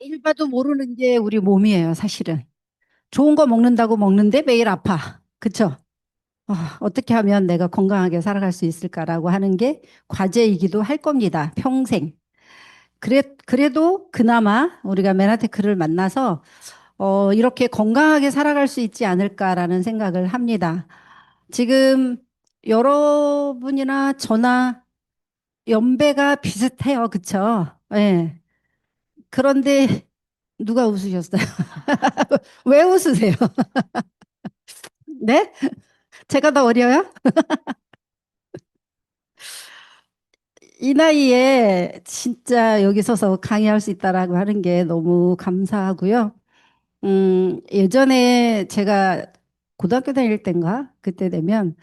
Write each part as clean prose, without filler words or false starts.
매일 봐도 모르는 게 우리 몸이에요, 사실은. 좋은 거 먹는다고 먹는데 매일 아파. 그쵸? 어떻게 하면 내가 건강하게 살아갈 수 있을까라고 하는 게 과제이기도 할 겁니다, 평생. 그래도 그나마 우리가 메나테크를 만나서 이렇게 건강하게 살아갈 수 있지 않을까라는 생각을 합니다. 지금 여러분이나 저나 연배가 비슷해요. 그쵸? 예. 그런데 누가 웃으셨어요? 왜 웃으세요? 네? 제가 더 어려요? 이 나이에 진짜 여기 서서 강의할 수 있다라고 하는 게 너무 감사하고요. 예전에 제가 고등학교 다닐 땐가? 그때 되면,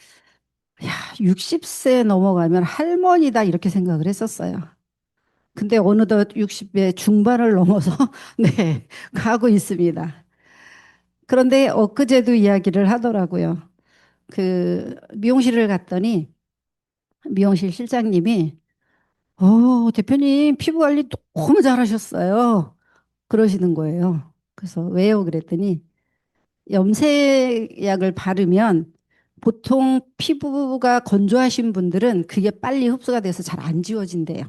야, 60세 넘어가면 할머니다 이렇게 생각을 했었어요. 근데 어느덧 60의 중반을 넘어서, 네, 가고 있습니다. 그런데 엊그제도 이야기를 하더라고요. 그 미용실을 갔더니 미용실 실장님이 대표님 피부 관리 너무 잘하셨어요. 그러시는 거예요. 그래서 왜요? 그랬더니 염색약을 바르면 보통 피부가 건조하신 분들은 그게 빨리 흡수가 돼서 잘 안 지워진대요.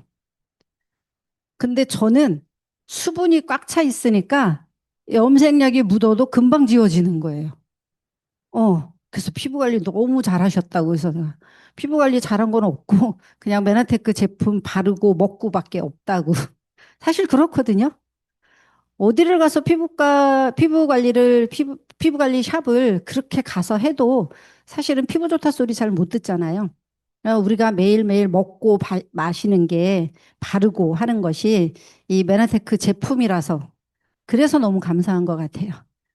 근데 저는 수분이 꽉 차 있으니까 염색약이 묻어도 금방 지워지는 거예요. 그래서 피부 관리 너무 잘하셨다고 해서 내가 피부 관리 잘한 건 없고 그냥 메나테크 제품 바르고 먹고밖에 없다고. 사실 그렇거든요. 어디를 가서 피부 관리 샵을 그렇게 가서 해도 사실은 피부 좋다 소리 잘 못 듣잖아요. 우리가 매일매일 먹고 마시는 게 바르고 하는 것이 이 메나테크 제품이라서 그래서 너무 감사한 것 같아요.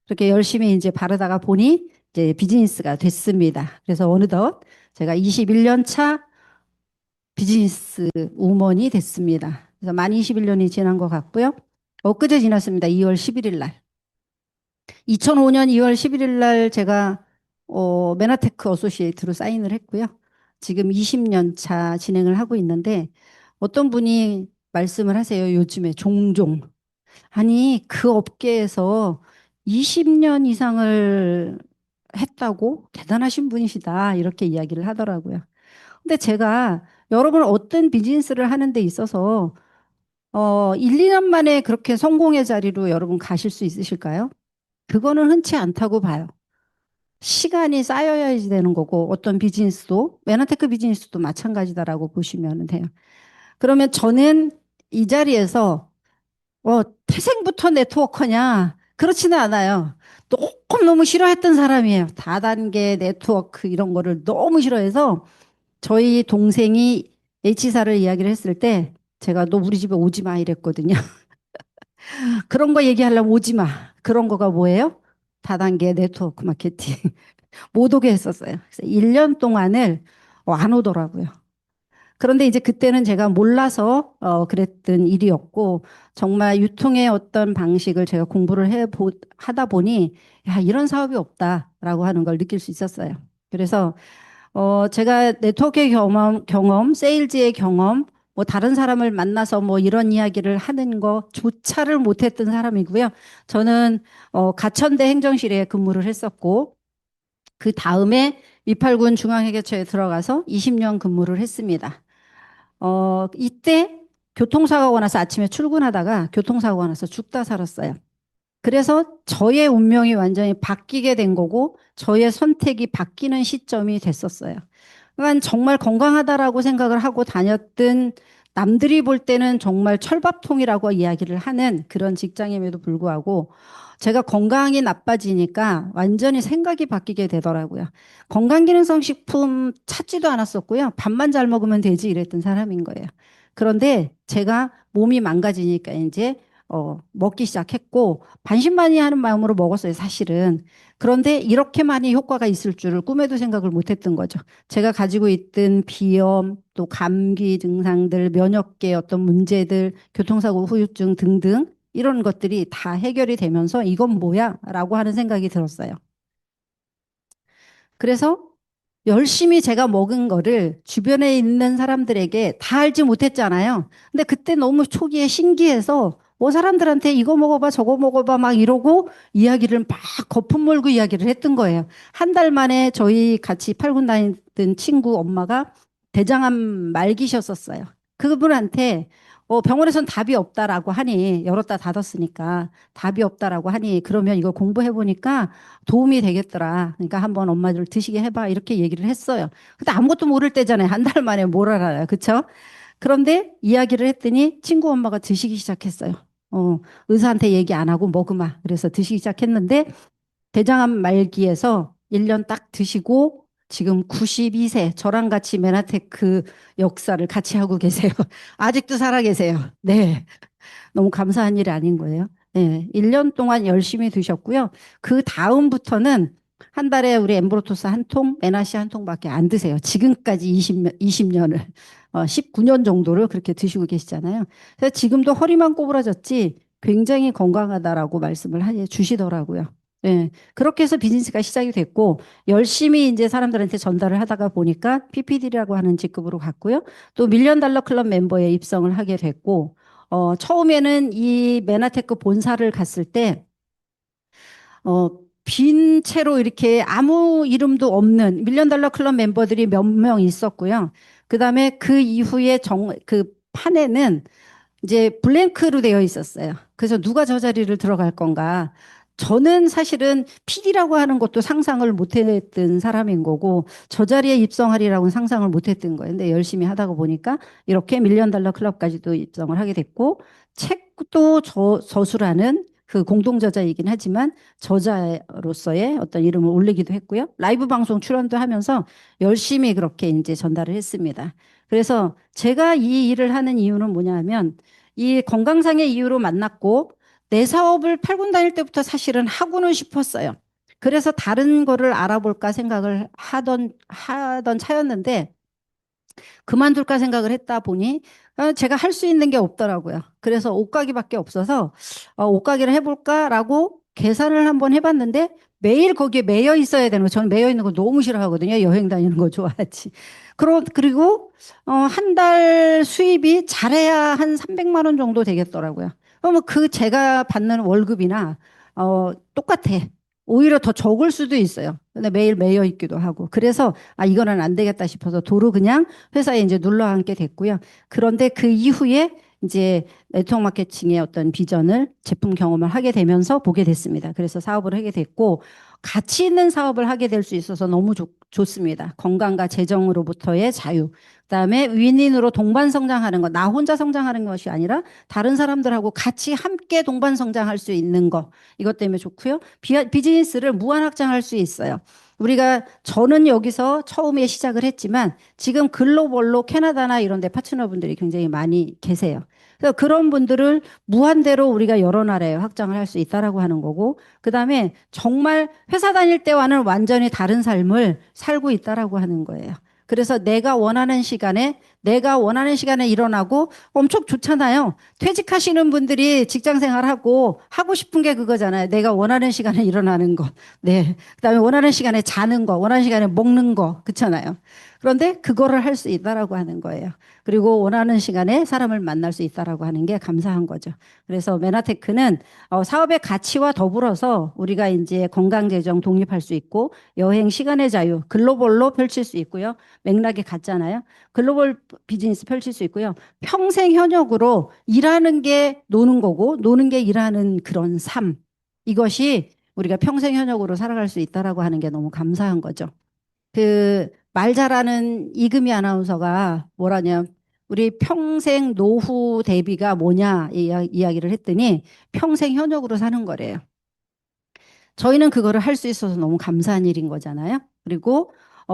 그렇게 열심히 이제 바르다가 보니 이제 비즈니스가 됐습니다. 그래서 어느덧 제가 21년 차 비즈니스 우먼이 됐습니다. 그래서 만 21년이 지난 것 같고요. 엊그제 지났습니다. 2월 11일 날. 2005년 2월 11일 날 제가 메나테크 어소시에이트로 사인을 했고요. 지금 20년 차 진행을 하고 있는데 어떤 분이 말씀을 하세요. 요즘에 종종. 아니, 그 업계에서 20년 이상을 했다고 대단하신 분이시다. 이렇게 이야기를 하더라고요. 근데 제가 여러분 어떤 비즈니스를 하는 데 있어서 1, 2년 만에 그렇게 성공의 자리로 여러분 가실 수 있으실까요? 그거는 흔치 않다고 봐요. 시간이 쌓여야지 되는 거고 어떤 비즈니스도 메나테크 비즈니스도 마찬가지다라고 보시면 돼요. 그러면 저는 이 자리에서 태생부터 네트워커냐? 그렇지는 않아요. 너무 싫어했던 사람이에요. 다단계 네트워크 이런 거를 너무 싫어해서 저희 동생이 H사를 이야기를 했을 때 제가 너 우리 집에 오지 마 이랬거든요. 그런 거 얘기하려면 오지 마. 그런 거가 뭐예요? 다단계 네트워크 마케팅. 못 오게 했었어요. 그래서 1년 동안을 안 오더라고요. 그런데 이제 그때는 제가 몰라서 그랬던 일이었고 정말 유통의 어떤 방식을 제가 공부를 하다 보니 야, 이런 사업이 없다라고 하는 걸 느낄 수 있었어요. 그래서 제가 네트워크의 세일즈의 경험, 뭐 다른 사람을 만나서 뭐 이런 이야기를 하는 거조차를 못했던 사람이고요. 저는 가천대 행정실에 근무를 했었고 그 다음에 미팔군 중앙회계처에 들어가서 20년 근무를 했습니다. 이때 교통사고가 나서 아침에 출근하다가 교통사고가 나서 죽다 살았어요. 그래서 저의 운명이 완전히 바뀌게 된 거고 저의 선택이 바뀌는 시점이 됐었어요. 그러니까 정말 건강하다라고 생각을 하고 다녔던 남들이 볼 때는 정말 철밥통이라고 이야기를 하는 그런 직장임에도 불구하고 제가 건강이 나빠지니까 완전히 생각이 바뀌게 되더라고요. 건강기능성 식품 찾지도 않았었고요. 밥만 잘 먹으면 되지 이랬던 사람인 거예요. 그런데 제가 몸이 망가지니까 이제 먹기 시작했고 반신반의하는 마음으로 먹었어요, 사실은. 그런데 이렇게 많이 효과가 있을 줄을 꿈에도 생각을 못 했던 거죠. 제가 가지고 있던 비염, 또 감기 증상들, 면역계 어떤 문제들, 교통사고 후유증 등등 이런 것들이 다 해결이 되면서 이건 뭐야? 라고 하는 생각이 들었어요. 그래서 열심히 제가 먹은 거를 주변에 있는 사람들에게 다 알지 못했잖아요. 근데 그때 너무 초기에 신기해서 사람들한테 이거 먹어봐, 저거 먹어봐 막 이러고 이야기를 막 거품 물고 이야기를 했던 거예요. 한 달 만에 저희 같이 팔군 다니던 친구 엄마가 대장암 말기셨었어요. 그분한테 병원에선 답이 없다라고 하니 열었다 닫았으니까 답이 없다라고 하니 그러면 이거 공부해 보니까 도움이 되겠더라. 그러니까 한번 엄마들 드시게 해봐 이렇게 얘기를 했어요. 근데 아무것도 모를 때잖아요. 한 달 만에 뭘 알아요, 그쵸? 그런데 이야기를 했더니 친구 엄마가 드시기 시작했어요. 의사한테 얘기 안 하고 먹으마. 그래서 드시기 시작했는데 대장암 말기에서 1년 딱 드시고 지금 92세 저랑 같이 메나테크 역사를 같이 하고 계세요. 아직도 살아 계세요. 네. 너무 감사한 일이 아닌 거예요. 네. 1년 동안 열심히 드셨고요. 그 다음부터는 한 달에 우리 엠브로토스 한 통, 메나시 한 통밖에 안 드세요. 지금까지 20년을, 19년 정도를 그렇게 드시고 계시잖아요. 그래서 지금도 허리만 꼬부라졌지 굉장히 건강하다라고 말씀을 주시더라고요. 예, 그렇게 해서 비즈니스가 시작이 됐고, 열심히 이제 사람들한테 전달을 하다가 보니까 PPD라고 하는 직급으로 갔고요. 또 밀리언 달러 클럽 멤버에 입성을 하게 됐고, 처음에는 이 메나테크 본사를 갔을 때, 어, 빈 채로 이렇게 아무 이름도 없는 밀리언 달러 클럽 멤버들이 몇 명 있었고요. 그 다음에 그 이후에 그 판에는 이제 블랭크로 되어 있었어요. 그래서 누가 저 자리를 들어갈 건가. 저는 사실은 PD라고 하는 것도 상상을 못 했던 사람인 거고 저 자리에 입성하리라고는 상상을 못 했던 거예요. 근데 열심히 하다가 보니까 이렇게 밀리언 달러 클럽까지도 입성을 하게 됐고 책도 저수라는 그 공동저자이긴 하지만 저자로서의 어떤 이름을 올리기도 했고요. 라이브 방송 출연도 하면서 열심히 그렇게 이제 전달을 했습니다. 그래서 제가 이 일을 하는 이유는 뭐냐면 이 건강상의 이유로 만났고 내 사업을 팔군 다닐 때부터 사실은 하고는 싶었어요. 그래서 다른 거를 알아볼까 생각을 하던 차였는데 그만둘까 생각을 했다 보니 제가 할 수 있는 게 없더라고요. 그래서 옷가게밖에 없어서 옷가게를 해볼까라고 계산을 한번 해봤는데 매일 거기에 매여 있어야 되는 거. 저는 매여 있는 거 너무 싫어하거든요. 여행 다니는 거 좋아하지. 그리고 한 달 수입이 잘해야 한 300만 원 정도 되겠더라고요. 그러면 그 제가 받는 월급이나 똑같아. 오히려 더 적을 수도 있어요. 근데 매일 매여 있기도 하고. 그래서 이거는 안 되겠다 싶어서 도로 그냥 회사에 이제 눌러 앉게 됐고요. 그런데 그 이후에 이제 네트워크 마케팅의 어떤 비전을 제품 경험을 하게 되면서 보게 됐습니다. 그래서 사업을 하게 됐고 가치 있는 사업을 하게 될 수 있어서 너무 좋습니다. 건강과 재정으로부터의 자유. 그다음에 윈윈으로 동반 성장하는 것. 나 혼자 성장하는 것이 아니라 다른 사람들하고 같이 함께 동반 성장할 수 있는 것. 이것 때문에 좋고요. 비즈니스를 무한 확장할 수 있어요. 저는 여기서 처음에 시작을 했지만 지금 글로벌로 캐나다나 이런 데 파트너분들이 굉장히 많이 계세요. 그래서 그런 분들을 무한대로 우리가 여러 나라에 확장을 할 수 있다라고 하는 거고, 그 다음에 정말 회사 다닐 때와는 완전히 다른 삶을 살고 있다라고 하는 거예요. 그래서 내가 원하는 시간에 일어나고 엄청 좋잖아요. 퇴직하시는 분들이 직장 생활하고 하고 싶은 게 그거잖아요. 내가 원하는 시간에 일어나는 거. 네. 그다음에 원하는 시간에 자는 거, 원하는 시간에 먹는 거. 그렇잖아요. 그런데 그거를 할 수 있다라고 하는 거예요. 그리고 원하는 시간에 사람을 만날 수 있다라고 하는 게 감사한 거죠. 그래서 메나테크는 사업의 가치와 더불어서 우리가 이제 건강재정 독립할 수 있고 여행 시간의 자유 글로벌로 펼칠 수 있고요. 맥락이 같잖아요. 글로벌 비즈니스 펼칠 수 있고요. 평생 현역으로 일하는 게 노는 거고 노는 게 일하는 그런 삶. 이것이 우리가 평생 현역으로 살아갈 수 있다라고 하는 게 너무 감사한 거죠. 그 말 잘하는 이금희 아나운서가 뭐라냐 우리 평생 노후 대비가 뭐냐 이야기를 했더니 평생 현역으로 사는 거래요. 저희는 그거를 할 수 있어서 너무 감사한 일인 거잖아요. 그리고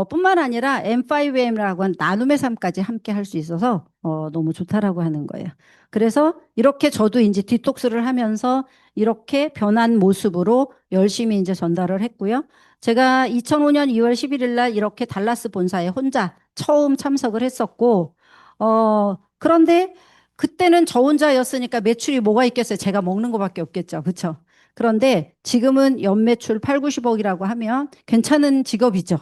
뿐만 아니라 M5M이라고 하는 나눔의 삶까지 함께 할 수 있어서 너무 좋다라고 하는 거예요. 그래서 이렇게 저도 이제 디톡스를 하면서 이렇게 변한 모습으로 열심히 이제 전달을 했고요. 제가 2005년 2월 11일 날 이렇게 달라스 본사에 혼자 처음 참석을 했었고, 그런데 그때는 저 혼자였으니까 매출이 뭐가 있겠어요? 제가 먹는 거밖에 없겠죠. 그렇죠? 그런데 지금은 연매출 8, 90억이라고 하면 괜찮은 직업이죠.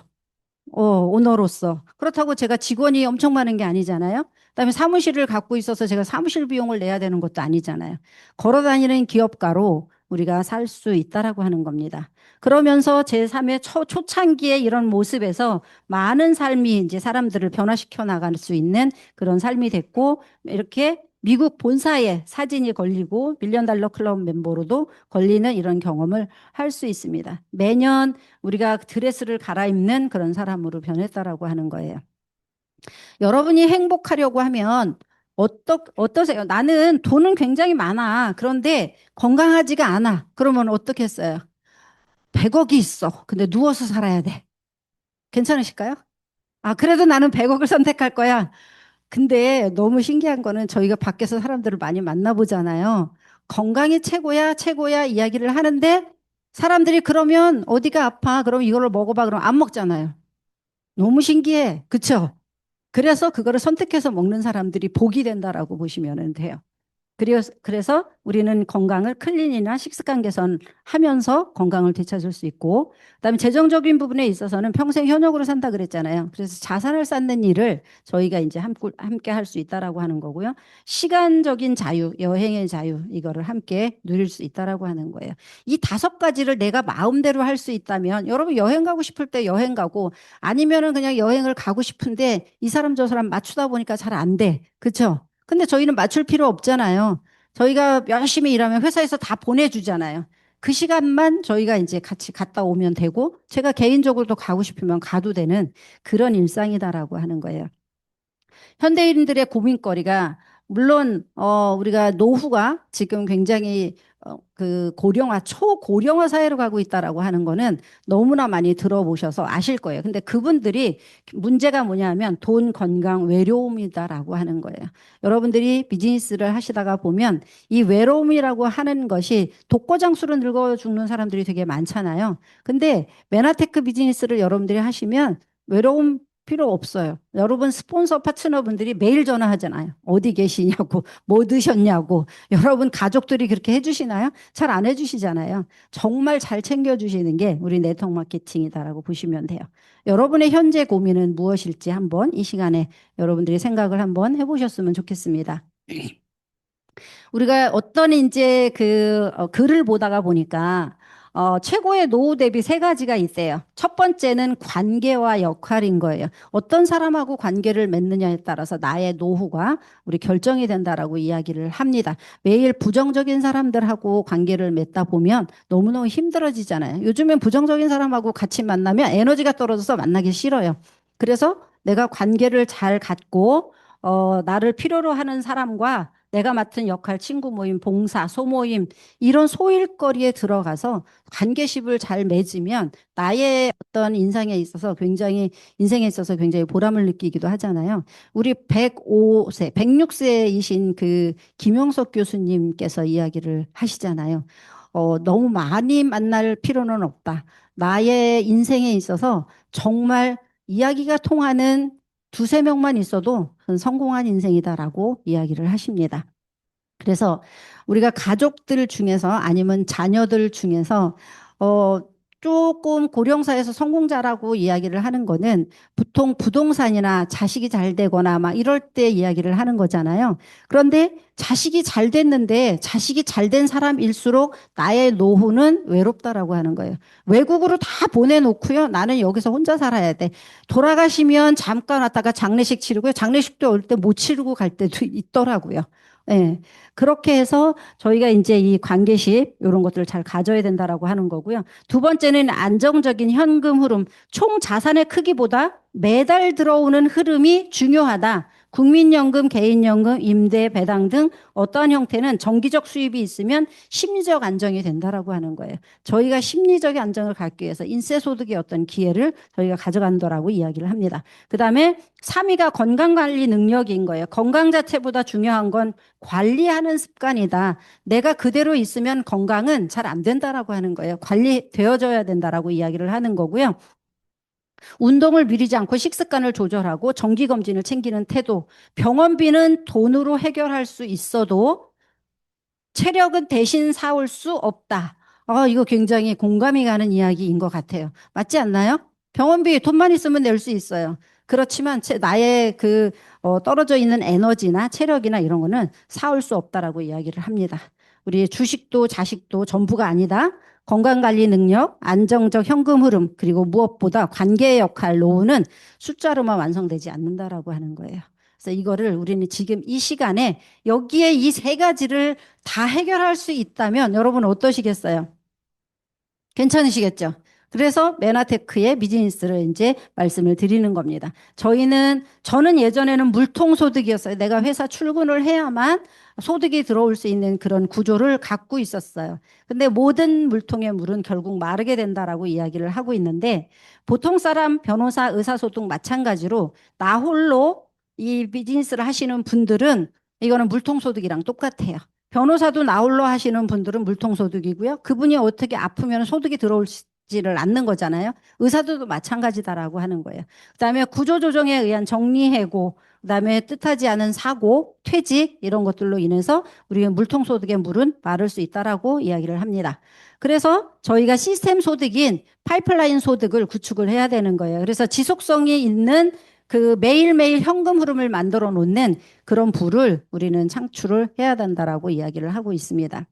오너로서. 그렇다고 제가 직원이 엄청 많은 게 아니잖아요. 그다음에 사무실을 갖고 있어서 제가 사무실 비용을 내야 되는 것도 아니잖아요. 걸어 다니는 기업가로 우리가 살 수 있다라고 하는 겁니다. 그러면서 제3의 초창기의 이런 모습에서 많은 삶이 이제 사람들을 변화시켜 나갈 수 있는 그런 삶이 됐고, 이렇게 미국 본사에 사진이 걸리고 밀리언 달러 클럽 멤버로도 걸리는 이런 경험을 할 수 있습니다. 매년 우리가 드레스를 갈아입는 그런 사람으로 변했다라고 하는 거예요. 여러분이 행복하려고 하면 어떠세요? 나는 돈은 굉장히 많아. 그런데 건강하지가 않아. 그러면 어떻겠어요? 100억이 있어. 근데 누워서 살아야 돼. 괜찮으실까요? 아, 그래도 나는 100억을 선택할 거야. 근데 너무 신기한 거는 저희가 밖에서 사람들을 많이 만나보잖아요. 건강이 최고야, 최고야 이야기를 하는데 사람들이 그러면 어디가 아파? 그럼 이거를 먹어봐. 그럼 안 먹잖아요. 너무 신기해. 그쵸? 그래서 그거를 선택해서 먹는 사람들이 복이 된다라고 보시면 돼요. 그래서 우리는 건강을 클린이나 식습관 개선하면서 건강을 되찾을 수 있고, 그다음에 재정적인 부분에 있어서는 평생 현역으로 산다 그랬잖아요. 그래서 자산을 쌓는 일을 저희가 이제 함께 할 수 있다라고 하는 거고요. 시간적인 자유, 여행의 자유, 이거를 함께 누릴 수 있다라고 하는 거예요. 이 5가지를 내가 마음대로 할 수 있다면, 여러분 여행 가고 싶을 때 여행 가고, 아니면은 그냥 여행을 가고 싶은데 이 사람 저 사람 맞추다 보니까 잘 안 돼. 그렇죠? 근데 저희는 맞출 필요 없잖아요. 저희가 열심히 일하면 회사에서 다 보내주잖아요. 그 시간만 저희가 이제 같이 갔다 오면 되고, 제가 개인적으로도 가고 싶으면 가도 되는 그런 일상이다라고 하는 거예요. 현대인들의 고민거리가 물론 우리가 노후가 지금 굉장히 그 고령화, 초고령화 사회로 가고 있다라고 하는 거는 너무나 많이 들어보셔서 아실 거예요. 근데 그분들이 문제가 뭐냐면 돈, 건강, 외로움이다라고 하는 거예요. 여러분들이 비즈니스를 하시다가 보면 이 외로움이라고 하는 것이 독고장수로 늙어 죽는 사람들이 되게 많잖아요. 근데 메나테크 비즈니스를 여러분들이 하시면 외로움 필요 없어요. 여러분 스폰서 파트너분들이 매일 전화하잖아요. 어디 계시냐고, 뭐 드셨냐고. 여러분 가족들이 그렇게 해주시나요? 잘 안 해주시잖아요. 정말 잘 챙겨주시는 게 우리 네트워크 마케팅이다라고 보시면 돼요. 여러분의 현재 고민은 무엇일지 한번 이 시간에 여러분들이 생각을 한번 해보셨으면 좋겠습니다. 우리가 어떤 이제 글을 보다가 보니까 최고의 노후 대비 3가지가 있대요. 첫 번째는 관계와 역할인 거예요. 어떤 사람하고 관계를 맺느냐에 따라서 나의 노후가 우리 결정이 된다라고 이야기를 합니다. 매일 부정적인 사람들하고 관계를 맺다 보면 너무너무 힘들어지잖아요. 요즘엔 부정적인 사람하고 같이 만나면 에너지가 떨어져서 만나기 싫어요. 그래서 내가 관계를 잘 갖고 나를 필요로 하는 사람과 내가 맡은 역할, 친구 모임, 봉사, 소모임, 이런 소일거리에 들어가서 관계십을 잘 맺으면 나의 어떤 인생에 있어서 굉장히 보람을 느끼기도 하잖아요. 우리 105세, 106세이신 그 김영석 교수님께서 이야기를 하시잖아요. 너무 많이 만날 필요는 없다. 나의 인생에 있어서 정말 이야기가 통하는 2, 3명만 있어도 그건 성공한 인생이다라고 이야기를 하십니다. 그래서 우리가 가족들 중에서 아니면 자녀들 중에서 어 조금 고령사에서 성공자라고 이야기를 하는 거는 보통 부동산이나 자식이 잘 되거나 막 이럴 때 이야기를 하는 거잖아요. 그런데 자식이 잘 됐는데 자식이 잘 된 사람일수록 나의 노후는 외롭다라고 하는 거예요. 외국으로 다 보내놓고요. 나는 여기서 혼자 살아야 돼. 돌아가시면 잠깐 왔다가 장례식 치르고요. 장례식도 올 때 못 치르고 갈 때도 있더라고요. 예. 그렇게 해서 저희가 이제 이 관계식 이런 것들을 잘 가져야 된다라고 하는 거고요. 2번째는 안정적인 현금 흐름, 총 자산의 크기보다 매달 들어오는 흐름이 중요하다. 국민연금, 개인연금, 임대, 배당 등 어떠한 형태는 정기적 수입이 있으면 심리적 안정이 된다라고 하는 거예요. 저희가 심리적 안정을 갖기 위해서 인세소득의 어떤 기회를 저희가 가져간다라고 이야기를 합니다. 그다음에 3위가 건강관리 능력인 거예요. 건강 자체보다 중요한 건 관리하는 습관이다. 내가 그대로 있으면 건강은 잘 안 된다라고 하는 거예요. 관리되어져야 된다라고 이야기를 하는 거고요. 운동을 미루지 않고 식습관을 조절하고 정기검진을 챙기는 태도. 병원비는 돈으로 해결할 수 있어도 체력은 대신 사올 수 없다. 이거 굉장히 공감이 가는 이야기인 것 같아요. 맞지 않나요? 병원비 돈만 있으면 낼 수 있어요. 그렇지만 나의 떨어져 있는 에너지나 체력이나 이런 거는 사올 수 없다라고 이야기를 합니다. 우리 주식도 자식도 전부가 아니다. 건강관리 능력, 안정적 현금 흐름, 그리고 무엇보다 관계의 역할, 노후는 숫자로만 완성되지 않는다라고 하는 거예요. 그래서 이거를 우리는 지금 이 시간에 여기에 이 세 가지를 다 해결할 수 있다면 여러분 어떠시겠어요? 괜찮으시겠죠? 그래서 메나테크의 비즈니스를 이제 말씀을 드리는 겁니다. 저는 예전에는 물통소득이었어요. 내가 회사 출근을 해야만 소득이 들어올 수 있는 그런 구조를 갖고 있었어요. 근데 모든 물통의 물은 결국 마르게 된다라고 이야기를 하고 있는데 보통 사람, 변호사, 의사소통 마찬가지로 나 홀로 이 비즈니스를 하시는 분들은 이거는 물통소득이랑 똑같아요. 변호사도 나홀로 하시는 분들은 물통소득이고요. 그분이 어떻게 아프면 소득이 들어올지를 않는 거잖아요. 의사들도 마찬가지다라고 하는 거예요. 그다음에 구조조정에 의한 정리해고, 그다음에 뜻하지 않은 사고, 퇴직 이런 것들로 인해서 우리가 물통소득의 물은 마를 수 있다라고 이야기를 합니다. 그래서 저희가 시스템 소득인 파이프라인 소득을 구축을 해야 되는 거예요. 그래서 지속성이 있는 그 매일매일 현금 흐름을 만들어 놓는 그런 부를 우리는 창출을 해야 된다라고 이야기를 하고 있습니다.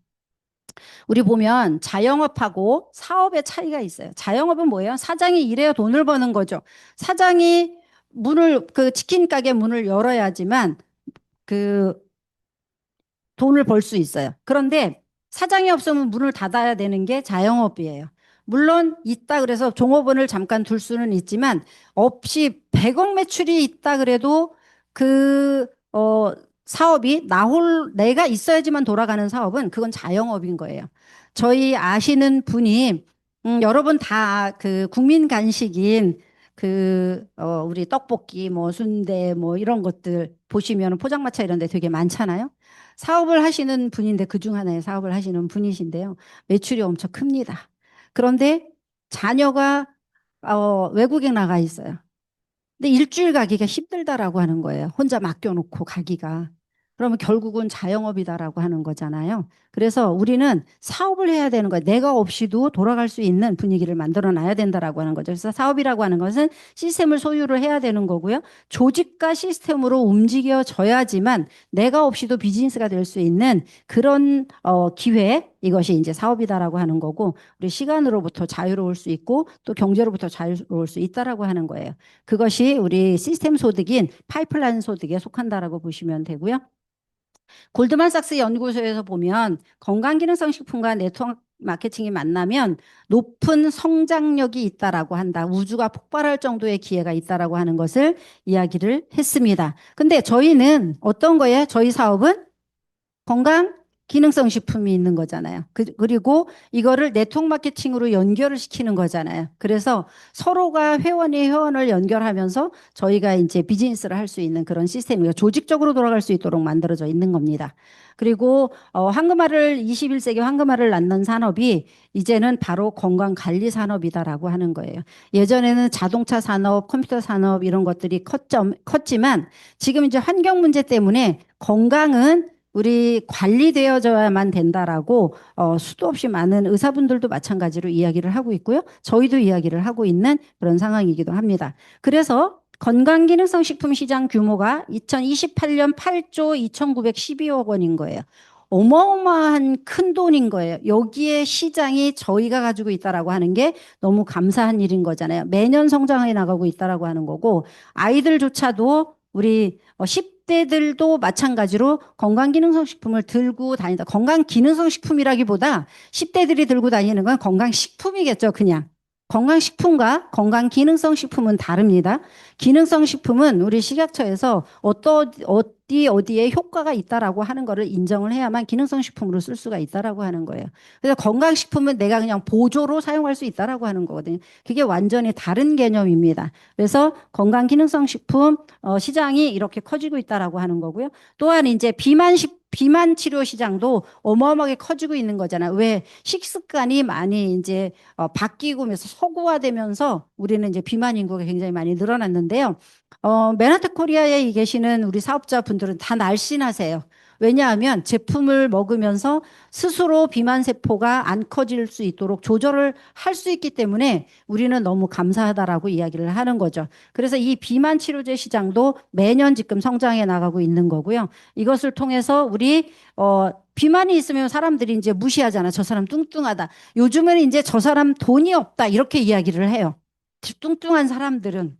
우리 보면 자영업하고 사업의 차이가 있어요. 자영업은 뭐예요? 사장이 일해야 돈을 버는 거죠. 사장이 치킨 가게 문을 열어야지만 그 돈을 벌 수 있어요. 그런데 사장이 없으면 문을 닫아야 되는 게 자영업이에요. 물론 있다 그래서 종업원을 잠깐 둘 수는 있지만 없이 100억 매출이 있다 그래도 그 사업이 내가 있어야지만 돌아가는 사업은 그건 자영업인 거예요. 저희 아시는 분이 여러분 다 그 국민 간식인 우리 떡볶이 뭐 순대 뭐 이런 것들 보시면 포장마차 이런 데 되게 많잖아요. 사업을 하시는 분인데 그중 하나의 사업을 하시는 분이신데요. 매출이 엄청 큽니다. 그런데 자녀가 외국에 나가 있어요. 근데 일주일 가기가 힘들다라고 하는 거예요. 혼자 맡겨놓고 가기가. 그러면 결국은 자영업이다라고 하는 거잖아요. 그래서 우리는 사업을 해야 되는 거예요. 내가 없이도 돌아갈 수 있는 분위기를 만들어 놔야 된다라고 하는 거죠. 그래서 사업이라고 하는 것은 시스템을 소유를 해야 되는 거고요. 조직과 시스템으로 움직여져야지만 내가 없이도 비즈니스가 될 수 있는 그런 기회, 이것이 이제 사업이다라고 하는 거고, 우리 시간으로부터 자유로울 수 있고 또 경제로부터 자유로울 수 있다라고 하는 거예요. 그것이 우리 시스템 소득인 파이프라인 소득에 속한다라고 보시면 되고요. 골드만삭스 연구소에서 보면 건강기능성 식품과 네트워크 마케팅이 만나면 높은 성장력이 있다라고 한다. 우주가 폭발할 정도의 기회가 있다라고 하는 것을 이야기를 했습니다. 근데 저희는 어떤 거예요? 저희 사업은 건강 기능성 식품이 있는 거잖아요. 그리고 이거를 네트워크 마케팅으로 연결을 시키는 거잖아요. 그래서 서로가 회원이 회원을 연결하면서 저희가 이제 비즈니스를 할 수 있는 그런 시스템이 조직적으로 돌아갈 수 있도록 만들어져 있는 겁니다. 그리고 21세기 황금알을 낳는 산업이 이제는 바로 건강관리 산업이다라고 하는 거예요. 예전에는 자동차 산업, 컴퓨터 산업 이런 것들이 컸지만 지금 이제 환경 문제 때문에 건강은 우리 관리되어져야만 된다라고 수도 없이 많은 의사분들도 마찬가지로 이야기를 하고 있고요. 저희도 이야기를 하고 있는 그런 상황이기도 합니다. 그래서 건강기능성 식품 시장 규모가 2028년 8조 2,912억 원인 거예요. 어마어마한 큰 돈인 거예요. 여기에 시장이 저희가 가지고 있다라고 하는 게 너무 감사한 일인 거잖아요. 매년 성장해 나가고 있다라고 하는 거고 아이들조차도 우리 10대들도 마찬가지로 건강기능성 식품을 들고 다니다. 건강기능성 식품이라기보다 10대들이 들고 다니는 건 건강식품이겠죠, 그냥. 건강식품과 건강기능성 식품은 다릅니다. 기능성 식품은 우리 식약처에서 어디에 효과가 있다라고 하는 거를 인정을 해야만 기능성 식품으로 쓸 수가 있다라고 하는 거예요. 그래서 건강식품은 내가 그냥 보조로 사용할 수 있다라고 하는 거거든요. 그게 완전히 다른 개념입니다. 그래서 건강기능성 식품 시장이 이렇게 커지고 있다라고 하는 거고요. 또한 이제 비만 치료 시장도 어마어마하게 커지고 있는 거잖아요. 왜 식습관이 많이 이제 바뀌고 면서 서구화되면서 우리는 이제 비만 인구가 굉장히 많이 늘어났는데요. 메나텍 코리아에 계시는 우리 사업자분들은 다 날씬하세요. 왜냐하면 제품을 먹으면서 스스로 비만 세포가 안 커질 수 있도록 조절을 할 수 있기 때문에 우리는 너무 감사하다라고 이야기를 하는 거죠. 그래서 이 비만 치료제 시장도 매년 지금 성장해 나가고 있는 거고요. 이것을 통해서 우리 비만이 있으면 사람들이 이제 무시하잖아. 저 사람 뚱뚱하다. 요즘은 이제 저 사람 돈이 없다. 이렇게 이야기를 해요. 뚱뚱한 사람들은.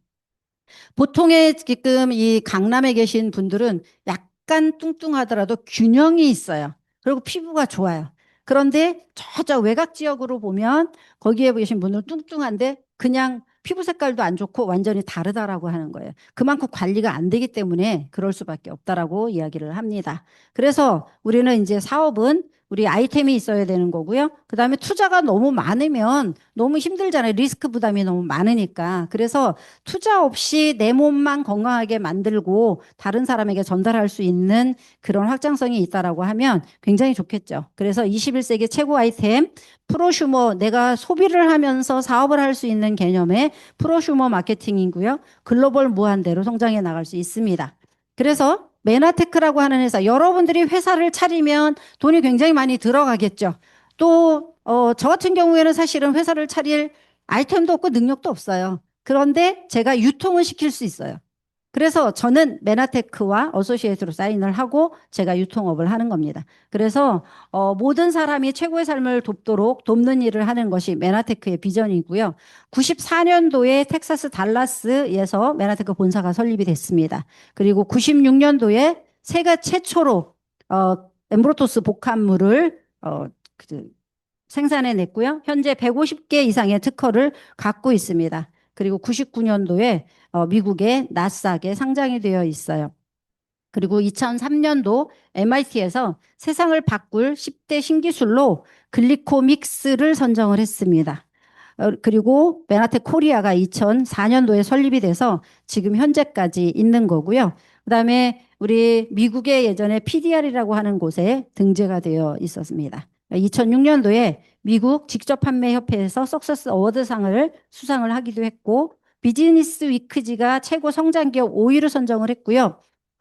보통의 지금 이 강남에 계신 분들은 약간 뚱뚱하더라도 균형이 있어요. 그리고 피부가 좋아요. 그런데 저쪽 외곽 지역으로 보면 거기에 계신 분들은 뚱뚱한데 그냥 피부 색깔도 안 좋고 완전히 다르다라고 하는 거예요. 그만큼 관리가 안 되기 때문에 그럴 수밖에 없다라고 이야기를 합니다. 그래서 우리는 이제 사업은 우리 아이템이 있어야 되는 거고요. 그다음에 투자가 너무 많으면 너무 힘들잖아요. 리스크 부담이 너무 많으니까. 그래서 투자 없이 내 몸만 건강하게 만들고 다른 사람에게 전달할 수 있는 그런 확장성이 있다라고 하면 굉장히 좋겠죠. 그래서 21세기 최고 아이템 프로슈머, 내가 소비를 하면서 사업을 할 수 있는 개념의 프로슈머 마케팅이고요. 글로벌 무한대로 성장해 나갈 수 있습니다. 그래서 메나테크라고 하는 회사, 여러분들이 회사를 차리면 돈이 굉장히 많이 들어가겠죠. 또, 저 같은 경우에는 사실은 회사를 차릴 아이템도 없고 능력도 없어요. 그런데 제가 유통을 시킬 수 있어요. 그래서 저는 메나테크와 어소시에이트로 사인을 하고 제가 유통업을 하는 겁니다. 그래서 모든 사람이 최고의 삶을 돕도록 돕는 일을 하는 것이 메나테크의 비전이고요. 94년도에 텍사스 달라스에서 메나테크 본사가 설립이 됐습니다. 그리고 96년도에 세계 최초로 엠브로토스 복합물을 그 생산해냈고요. 현재 150개 이상의 특허를 갖고 있습니다. 그리고 99년도에 미국의 나스닥에 상장이 되어 있어요. 그리고 2003년도 MIT에서 세상을 바꿀 10대 신기술로 글리코믹스를 선정을 했습니다. 그리고 메나텍 코리아가 2004년도에 설립이 돼서 지금 현재까지 있는 거고요. 그다음에 우리 미국의 예전에 PDR이라고 하는 곳에 등재가 되어 있었습니다. 2006년도에 미국 직접 판매 협회에서 석세스 어워드상을 수상을 하기도 했고 비즈니스 위크지가 최고 성장 기업 5위를 선정을 했고요.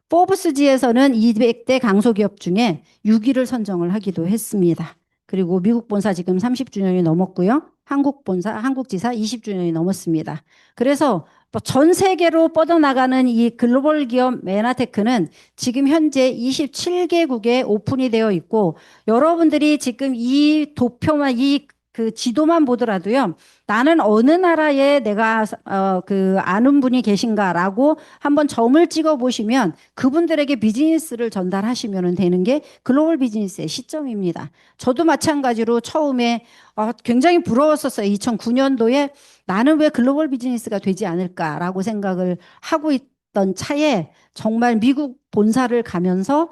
포브스지에서는 200대 강소기업 중에 6위를 선정을 하기도 했습니다. 그리고 미국 본사 지금 30주년이 넘었고요. 한국 본사, 한국 지사 20주년이 넘었습니다. 그래서 뭐전 세계로 뻗어나가는 이 글로벌 기업 메나테크는 지금 현재 27개국에 오픈이 되어 있고 여러분들이 지금 이 도표만 그 지도만 보더라도요. 나는 어느 나라에 내가 그 아는 분이 계신가라고 한번 점을 찍어 보시면 그분들에게 비즈니스를 전달하시면 되는 게 글로벌 비즈니스의 시점입니다. 저도 마찬가지로 처음에 굉장히 부러웠었어요. 2009년도에 나는 왜 글로벌 비즈니스가 되지 않을까라고 생각을 하고 있던 차에 정말 미국 본사를 가면서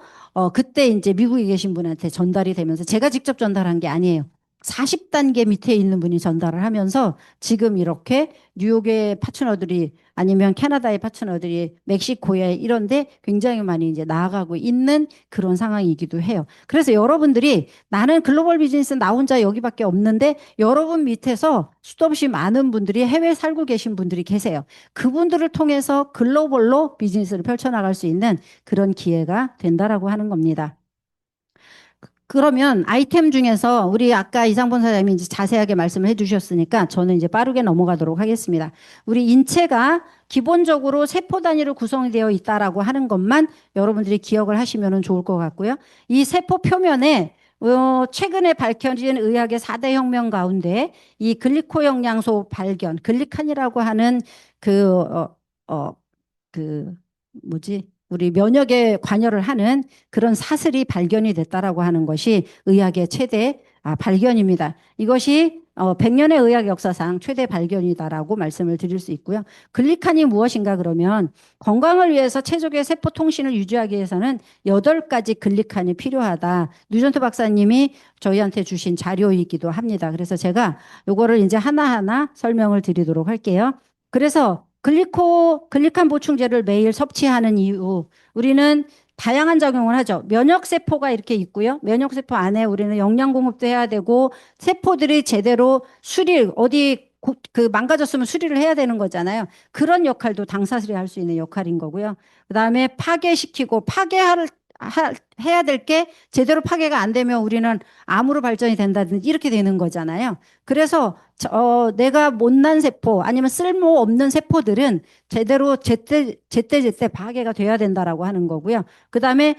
그때 이제 미국에 계신 분한테 전달이 되면서 제가 직접 전달한 게 아니에요. 40단계 밑에 있는 분이 전달을 하면서 지금 이렇게 뉴욕의 파트너들이 아니면 캐나다의 파트너들이 멕시코에 이런데 굉장히 많이 이제 나아가고 있는 그런 상황이기도 해요. 그래서 여러분들이 나는 글로벌 비즈니스 나 혼자 여기밖에 없는데 여러분 밑에서 수도 없이 많은 분들이 해외에 살고 계신 분들이 계세요. 그분들을 통해서 글로벌로 비즈니스를 펼쳐나갈 수 있는 그런 기회가 된다라고 하는 겁니다. 그러면 아이템 중에서 우리 아까 이상본 사장님이 이제 자세하게 말씀을 해주셨으니까 저는 이제 빠르게 넘어가도록 하겠습니다. 우리 인체가 기본적으로 세포 단위로 구성되어 있다라고 하는 것만 여러분들이 기억을 하시면 좋을 것 같고요. 이 세포 표면에 최근에 밝혀진 의학의 4대 혁명 가운데 이 글리코 영양소 발견, 글리칸이라고 하는 그, 그, 뭐지? 우리 면역에 관여를 하는 그런 사슬이 발견이 됐다라고 하는 것이 의학의 최대 발견입니다. 이것이 100년의 의학 역사상 최대 발견이다라고 말씀을 드릴 수 있고요. 글리칸이 무엇인가 그러면 건강을 위해서 체족의 세포 통신을 유지하기 위해서는 8가지 글리칸이 필요하다. 뉴전트 박사님이 저희한테 주신 자료이기도 합니다. 그래서 제가 요거를 이제 하나하나 설명을 드리도록 할게요. 그래서 글리칸 보충제를 매일 섭취하는 이유, 우리는 다양한 작용을 하죠. 면역세포가 이렇게 있고요. 면역세포 안에 우리는 영양 공급도 해야 되고, 세포들이 제대로 그 망가졌으면 수리를 해야 되는 거잖아요. 그런 역할도 당사슬이 할 수 있는 역할인 거고요. 그 다음에 파괴시키고, 해야 될 게 제대로 파괴가 안 되면 우리는 암으로 발전이 된다든지 이렇게 되는 거잖아요. 그래서 내가 못난 세포 아니면 쓸모없는 세포들은 제대로 제때 파괴가 돼야 된다라고 하는 거고요. 그다음에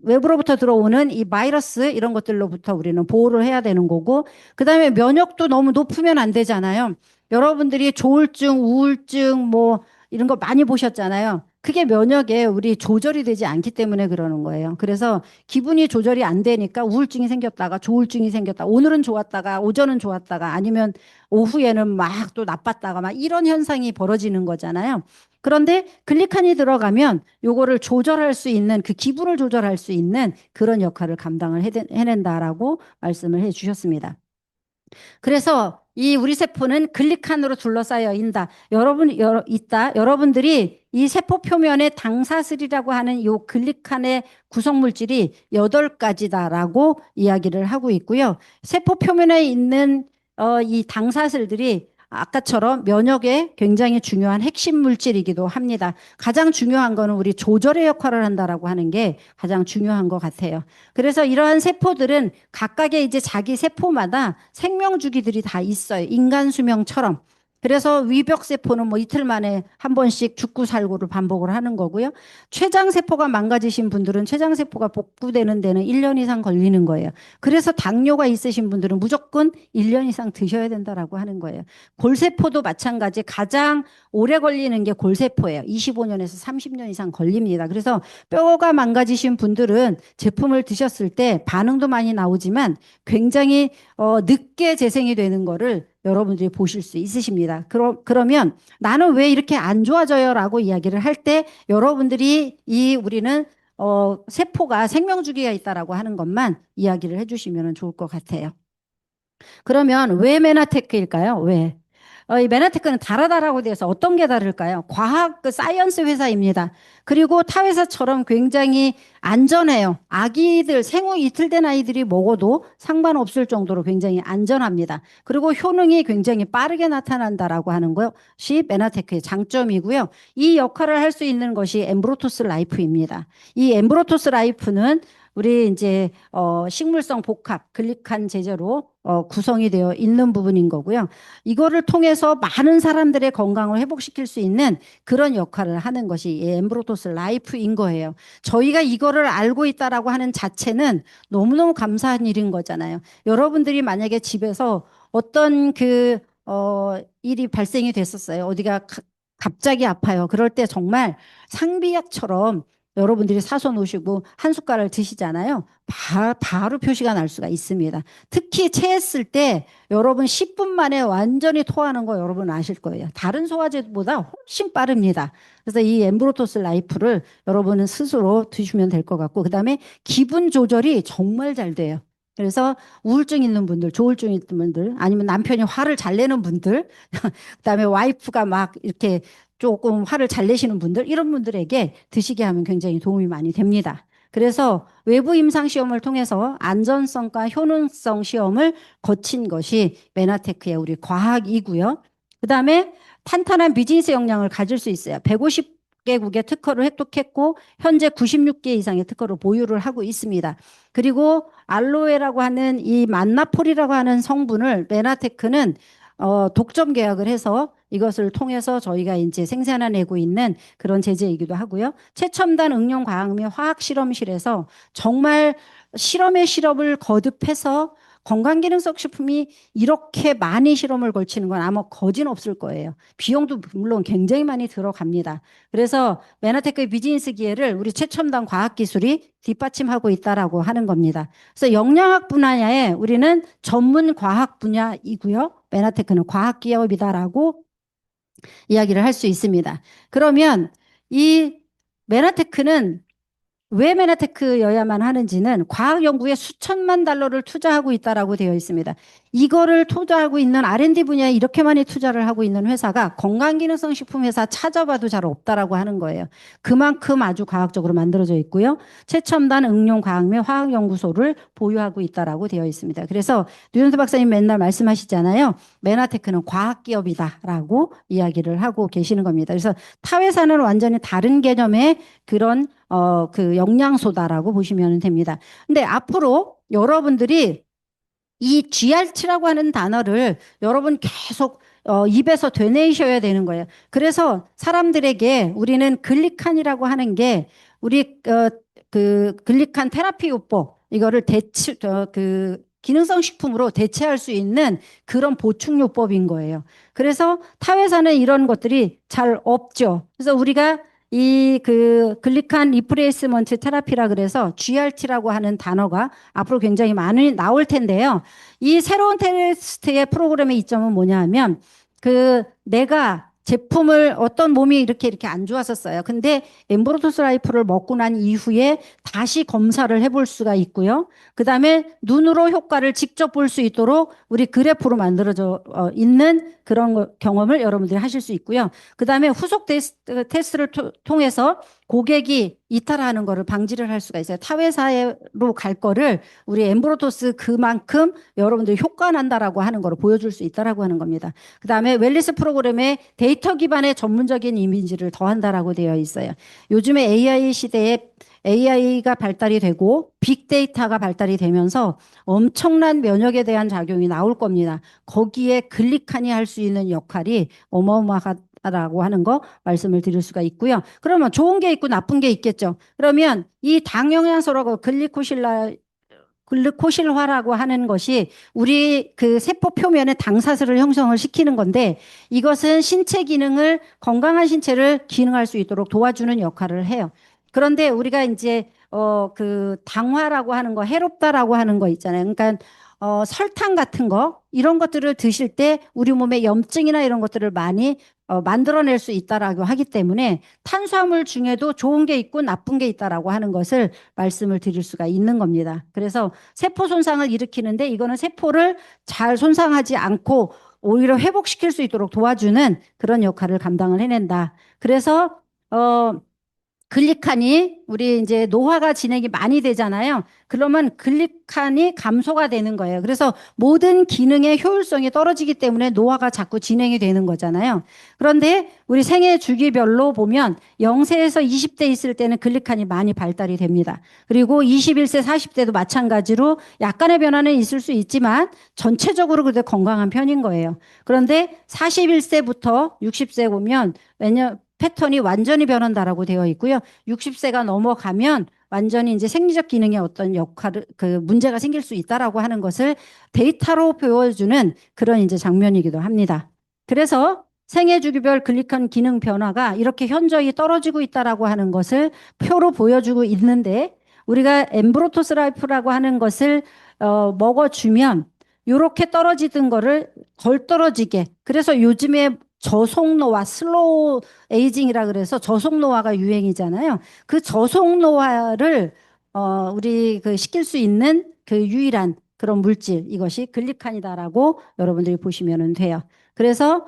외부로부터 들어오는 이 바이러스 이런 것들로부터 우리는 보호를 해야 되는 거고, 그다음에 면역도 너무 높으면 안 되잖아요. 여러분들이 조울증, 우울증 뭐 이런 거 많이 보셨잖아요. 그게 면역에 우리 조절이 되지 않기 때문에 그러는 거예요. 그래서 기분이 조절이 안 되니까 우울증이 생겼다가 조울증이 생겼다. 오늘은 좋았다가 오전은 좋았다가 아니면 오후에는 막 또 나빴다가 막 이런 현상이 벌어지는 거잖아요. 그런데 글리칸이 들어가면 요거를 조절할 수 있는 그 기분을 조절할 수 있는 그런 역할을 감당을 해낸다라고 말씀을 해 주셨습니다. 그래서 이 우리 세포는 글리칸으로 둘러싸여 있다. 여러분들이 이 세포 표면에 당사슬이라고 하는 이 글리칸의 구성 물질이 8가지다라고 이야기를 하고 있고요. 세포 표면에 있는 이 당사슬들이 아까처럼 면역에 굉장히 중요한 핵심 물질이기도 합니다. 가장 중요한 거는 우리 조절의 역할을 한다라고 하는 게 가장 중요한 것 같아요. 그래서 이러한 세포들은 각각의 이제 자기 세포마다 생명 주기들이 다 있어요. 인간 수명처럼. 그래서 위벽 세포는 뭐 이틀 만에 한 번씩 죽고 살고를 반복을 하는 거고요. 췌장 세포가 망가지신 분들은 췌장 세포가 복구되는 데는 1년 이상 걸리는 거예요. 그래서 당뇨가 있으신 분들은 무조건 1년 이상 드셔야 된다라고 하는 거예요. 골세포도 마찬가지 가장 오래 걸리는 게 골세포예요. 25년에서 30년 이상 걸립니다. 그래서 뼈가 망가지신 분들은 제품을 드셨을 때 반응도 많이 나오지만 굉장히 늦게 재생이 되는 거를 여러분들이 보실 수 있으십니다. 그러면 나는 왜 이렇게 안 좋아져요? 라고 이야기를 할 때 여러분들이 우리는 세포가 생명주기가 있다라고 하는 것만 이야기를 해주시면 좋을 것 같아요. 그러면 왜 메나테크일까요? 왜? 이 메나테크는 다르다라고 되어서 어떤 게 다를까요? 과학, 사이언스 회사입니다. 그리고 타 회사처럼 굉장히 안전해요. 아기들, 생후 이틀 된 아이들이 먹어도 상관없을 정도로 굉장히 안전합니다. 그리고 효능이 굉장히 빠르게 나타난다라고 하는 것이 메나테크의 장점이고요. 이 역할을 할 수 있는 것이 엠브로토스 라이프입니다. 이 엠브로토스 라이프는 우리 이제 식물성 복합 글리칸 제제로 구성이 되어 있는 부분인 거고요. 이거를 통해서 많은 사람들의 건강을 회복시킬 수 있는 그런 역할을 하는 것이 이 엠브로토스 라이프인 거예요. 저희가 이거를 알고 있다라고 하는 자체는 너무너무 감사한 일인 거잖아요. 여러분들이 만약에 집에서 어떤 일이 발생이 됐었어요. 어디가 갑자기 아파요. 그럴 때 정말 상비약처럼 여러분들이 사서 놓으시고 한 숟가락을 드시잖아요. 바로 표시가 날 수가 있습니다. 특히 체했을 때 여러분 10분 만에 완전히 토하는 거 여러분 아실 거예요. 다른 소화제보다 훨씬 빠릅니다. 그래서 이 엠브로토스 라이프를 여러분은 스스로 드시면 될 것 같고, 그다음에 기분 조절이 정말 잘 돼요. 그래서 우울증 있는 분들, 조울증 있는 분들, 아니면 남편이 화를 잘 내는 분들, 그다음에 와이프가 막 이렇게 조금 화를 잘 내시는 분들, 이런 분들에게 드시게 하면 굉장히 도움이 많이 됩니다. 그래서 외부 임상 시험을 통해서 안전성과 효능성 시험을 거친 것이 메나테크의 우리 과학이고요. 그다음에 탄탄한 비즈니스 역량을 가질 수 있어요. 150개국의 특허를 획득했고 현재 96개 이상의 특허를 보유를 하고 있습니다. 그리고 알로에라고 하는 이 만나폴이라고 하는 성분을 메나테크는 독점 계약을 해서 이것을 통해서 저희가 이제 생산해내고 있는 그런 제재이기도 하고요. 최첨단 응용 과학 및 화학 실험실에서 정말 실험의 실험을 거듭해서 건강기능성 식품이 이렇게 많이 실험을 걸치는 건 아마 거진 없을 거예요. 비용도 물론 굉장히 많이 들어갑니다. 그래서 메나테크의 비즈니스 기회를 우리 최첨단 과학기술이 뒷받침하고 있다라고 하는 겁니다. 그래서 영양학 분야에 우리는 전문 과학 분야이고요. 메나테크는 과학 기업이다라고 이야기를 할 수 있습니다. 그러면 이 메나테크는 왜 메나테크여야만 하는지는 과학 연구에 수천만 달러를 투자하고 있다라고 되어 있습니다. 이거를 투자하고 있는 R&D 분야에 이렇게 많이 투자를 하고 있는 회사가 건강기능성 식품 회사 찾아봐도 잘 없다라고 하는 거예요. 그만큼 아주 과학적으로 만들어져 있고요. 최첨단 응용 과학 및 화학 연구소를 보유하고 있다라고 되어 있습니다. 그래서 류현수 박사님 맨날 말씀하시잖아요. 메나테크는 과학 기업이다라고 이야기를 하고 계시는 겁니다. 그래서 타 회사는 완전히 다른 개념의 그런 그 영양소다라고 보시면 됩니다. 근데 앞으로 여러분들이 이 GRT라고 하는 단어를 여러분 계속 입에서 되뇌이셔야 되는 거예요. 그래서 사람들에게 우리는 글리칸이라고 하는 게 우리 그 글리칸 테라피 요법 이거를 그 기능성 식품으로 대체할 수 있는 그런 보충 요법인 거예요. 그래서 타회사는 이런 것들이 잘 없죠. 그래서 우리가 이 그 글리칸 리플레이스먼트 테라피라 그래서 GRT라고 하는 단어가 앞으로 굉장히 많이 나올 텐데요. 이 새로운 테스트의 프로그램의 이점은 뭐냐 하면 그 내가 제품을 어떤 몸이 이렇게 안 좋았었어요. 근데 엠브로토스 라이프를 먹고 난 이후에 다시 검사를 해볼 수가 있고요. 그 다음에 눈으로 효과를 직접 볼 수 있도록 우리 그래프로 만들어져 있는 그런 경험을 여러분들이 하실 수 있고요. 그 다음에 후속 테스트를 통해서 고객이 이탈하는 거를 방지를 할 수가 있어요. 타회사로 갈 거를 우리 엠브로토스 그만큼 여러분들이 효과 난다라고 하는 거를 보여줄 수 있다라고 하는 겁니다. 그 다음에 웰리스 프로그램에 데이터 기반의 전문적인 이미지를 더한다라고 되어 있어요. 요즘에 AI 시대에 AI가 발달이 되고 빅데이터가 발달이 되면서 엄청난 면역에 대한 작용이 나올 겁니다. 거기에 글리칸이 할 수 있는 역할이 어마어마하다라고 하는 거 말씀을 드릴 수가 있고요. 그러면 좋은 게 있고 나쁜 게 있겠죠. 그러면 이 당영양소라고 글루코실화라고 하는 것이 우리 그 세포 표면에 당사슬을 형성을 시키는 건데 이것은 신체 기능을 건강한 신체를 기능할 수 있도록 도와주는 역할을 해요. 그런데 우리가 이제 그 당화라고 하는 거 해롭다라고 하는 거 있잖아요. 그러니까 설탕 같은 거 이런 것들을 드실 때 우리 몸에 염증이나 이런 것들을 많이 만들어낼 수 있다라고 하기 때문에 탄수화물 중에도 좋은 게 있고 나쁜 게 있다라고 하는 것을 말씀을 드릴 수가 있는 겁니다. 그래서 세포 손상을 일으키는데 이거는 세포를 잘 손상하지 않고 오히려 회복시킬 수 있도록 도와주는 그런 역할을 감당을 해낸다. 그래서 글리칸이 우리 이제 노화가 진행이 많이 되잖아요. 그러면 글리칸이 감소가 되는 거예요. 그래서 모든 기능의 효율성이 떨어지기 때문에 노화가 자꾸 진행이 되는 거잖아요. 그런데 우리 생애 주기별로 보면 0세에서 20대 있을 때는 글리칸이 많이 발달이 됩니다. 그리고 21세, 40대도 마찬가지로 약간의 변화는 있을 수 있지만 전체적으로 그래도 건강한 편인 거예요. 그런데 41세부터 60세 보면 패턴이 완전히 변한다라고 되어 있고요. 60세가 넘어가면 완전히 이제 생리적 기능에 어떤 그 문제가 생길 수 있다라고 하는 것을 데이터로 보여주는 그런 이제 장면이기도 합니다. 그래서 생애 주기별 글리칸 기능 변화가 이렇게 현저히 떨어지고 있다라고 하는 것을 표로 보여주고 있는데 우리가 엠브로토스 라이프라고 하는 것을 먹어주면 이렇게 떨어지던 거를 덜 떨어지게 그래서 요즘에 저속노화, 슬로우 에이징이라 그래서 저속노화가 유행이잖아요. 그 저속노화를 우리 그 시킬 수 있는 그 유일한 그런 물질 이것이 글리칸이다라고 여러분들이 보시면 돼요. 그래서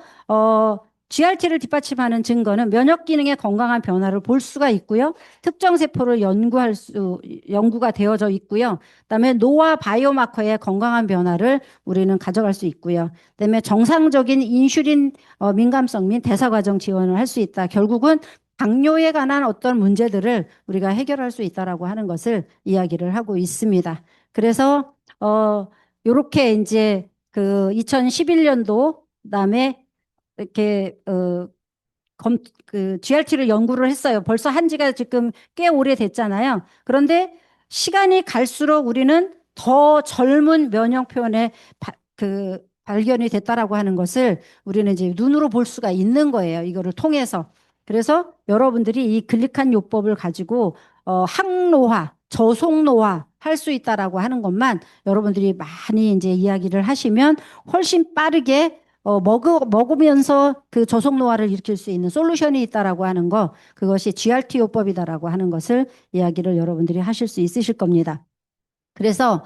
GRT를 뒷받침하는 증거는 면역 기능의 건강한 변화를 볼 수가 있고요. 특정 세포를 연구가 되어져 있고요. 그다음에 노화 바이오마커의 건강한 변화를 우리는 가져갈 수 있고요. 그다음에 정상적인 인슐린 민감성 및 대사 과정 지원을 할 수 있다. 결국은 당뇨에 관한 어떤 문제들을 우리가 해결할 수 있다라고 하는 것을 이야기를 하고 있습니다. 그래서 요렇게 이제 그 2011년도 그다음에 이렇게 그 GRT를 연구를 했어요. 벌써 한 지가 지금 꽤 오래됐잖아요. 그런데 시간이 갈수록 우리는 더 젊은 면역 표현의 그 발견이 됐다라고 하는 것을 우리는 이제 눈으로 볼 수가 있는 거예요. 이거를 통해서. 그래서 여러분들이 이 글리칸 요법을 가지고 항노화, 저속노화 할 수 있다라고 하는 것만 여러분들이 많이 이제 이야기를 하시면 훨씬 빠르게 먹으면서 그 저속노화를 일으킬 수 있는 솔루션이 있다라고 하는 거, 그것이 GRT 요법이다라고 하는 것을 이야기를 여러분들이 하실 수 있으실 겁니다. 그래서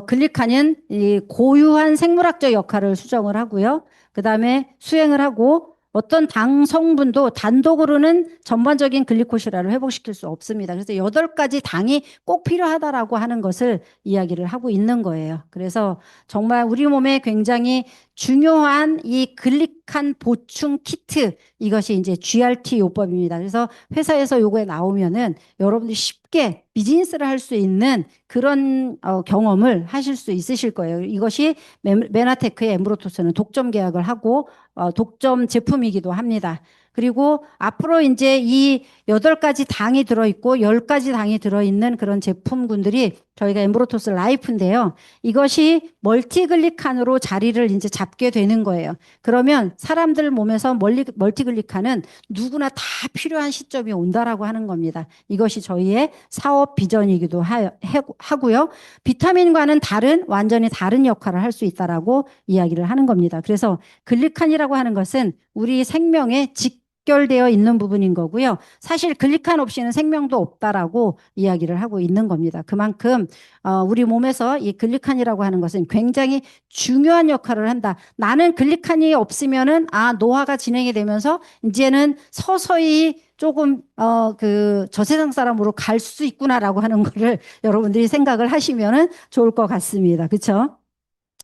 글리칸은 이 고유한 생물학적 역할을 수정을 하고요. 그 다음에 수행을 하고 어떤 당 성분도 단독으로는 전반적인 글리코시라를 회복시킬 수 없습니다. 그래서 8가지 당이 꼭 필요하다라고 하는 것을 이야기를 하고 있는 거예요. 그래서 정말 우리 몸에 굉장히 중요한 이 글리칸 보충 키트, 이것이 이제 GRT 요법입니다. 그래서 회사에서 요거에 나오면은 여러분들이 쉽게 비즈니스를 할 수 있는 그런 경험을 하실 수 있으실 거예요. 이것이 메나테크의 엠브로토스는 독점 계약을 하고 독점 제품이기도 합니다. 그리고 앞으로 이제 이 8가지 당이 들어있고 10가지 당이 들어있는 그런 제품군들이 저희가 엠브로토스 라이프인데요. 이것이 멀티글리칸으로 자리를 이제 잡게 되는 거예요. 그러면 사람들 몸에서 멀티글리칸은 누구나 다 필요한 시점이 온다라고 하는 겁니다. 이것이 저희의 사업 비전이기도 하고요. 비타민과는 완전히 다른 역할을 할 수 있다라고 이야기를 하는 겁니다. 그래서 글리칸이라고 하는 것은 우리 생명의 직결되어 있는 부분인 거고요. 사실 글리칸 없이는 생명도 없다라고 이야기를 하고 있는 겁니다. 그만큼 우리 몸에서 이 글리칸이라고 하는 것은 굉장히 중요한 역할을 한다. 나는 글리칸이 없으면은 노화가 진행이 되면서 이제는 서서히 조금 그 저세상 사람으로 갈 수 있구나라고 하는 거를 여러분들이 생각을 하시면은 좋을 것 같습니다. 그렇죠?